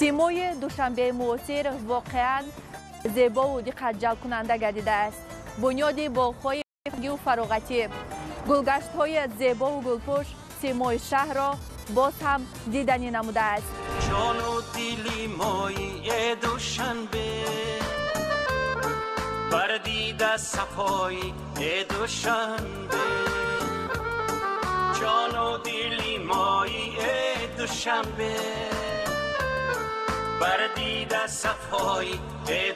سیمای دوشنبه معاصر واقعا زیبا و دقت جلب کننده گردیده است. بنیاد باغ‌های و فراغتی، گلگشت‌های زیبا و گلپوش سیمای شهر را باز هم دیدنی نموده است. جان و دلی مایی دوشنبه بردیده صفایی دوشنبه، جان و دلی مایی دوشنبه بردیده صفایی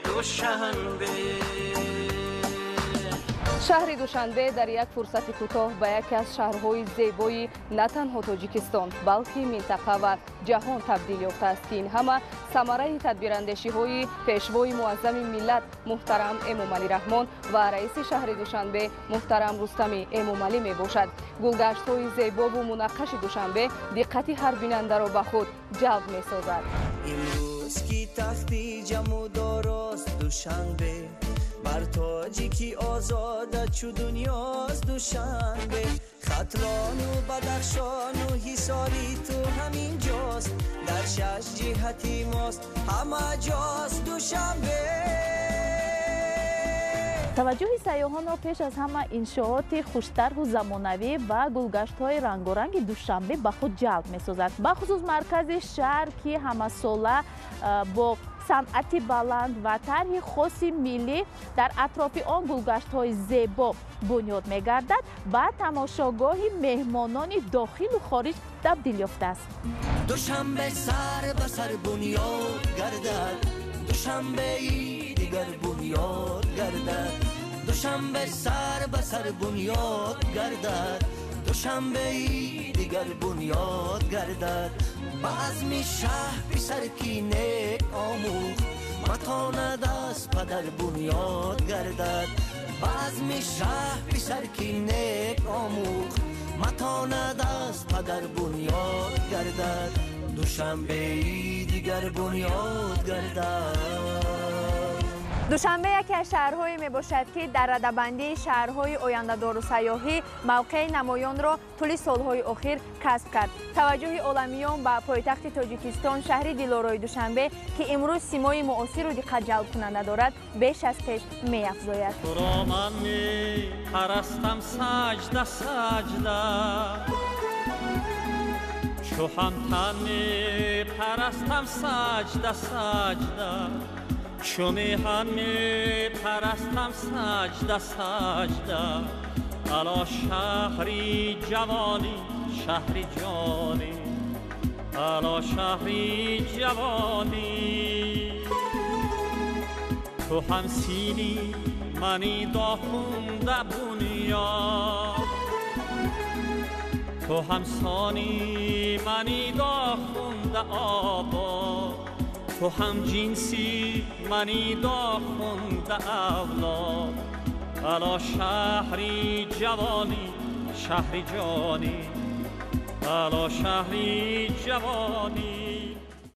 دوشنبه. شهر دوشنبه در یک فرصت کوتاه به یکی از شهرهای زیبای نه تنها تاجیکستان بلکه منطقه و جهان تبدیل یافته است که این همه ثمره تدبیراندیشی‌های پیشوای معظم ملت محترم امام علی رحمان و رئیس شهر دوشنبه محترم رستم امام علی می باشد. گلگشت‌های زیبا و منقش دوشنبه دقت هر بیننده را به خود جلب می سازد. امروز کی تختی جمع درست دوشنبه بر تاجی کی آزاد چو دنیاست دوشنبه، خطران و بدخشان و حصاری تو همین جاست، در شش جهتی ماست همه جاست دوشنبه. توجه سیاحان را پیش از همه انشاءات خوشتر و زمانوی و گلگشت‌های رنگارنگ دوشنبه به خود جلب می‌سازد. بخصوص مرکز شهر که همه ساله با صنعت بلند و طرح خاصی ملی در اطراف آن گلگشت‌های زیبا بنیاد می‌گردد و تماشاگاه مهمانان داخل و خارج تبدیل یافته است. دوشنبه سر به سر بنیاد گردد، دوشنبه دیگر بنیاد گردد، دوشنبه سر به سر بنیاد گردد، دوشنبه دیگر بنیاد گردد. بعضم شهر پسر کی نیک آموخت متاند از پدر بنیاد گردد، بعضم شهر پسر کی نیک آموخت متاند از پدر بنیاد گردد، دوشنبه دیگر بنیاد گردد. دوشنبه یکی از شهرهایی می باشد که در رده‌بندی شهرهای آینده‌دار و سیاحی موقع نمایان را طول سالهای اخیر کسب کرد. توجه عالمیان به پایتخت تاجیکستان شهر دلارای دوشنبه که امروز سیمای معاصر و دقت جلب کننده دارد بیش از پیش می افزاید. تو را من می پرستم سجده سجده، چو همتن می پرستم سجده سجده، چو میهن می پرستم سجده سجده. الا شهری جوانی شهری جانی، الا شهری جوانی. تو هم سینی منی داخونده بنیاد، تو هم سانی منی داخونده آباد، تو هم جنسی منی داخونده اولاد. الا شهری جوانی شهری جانی، الا شهری جوانی.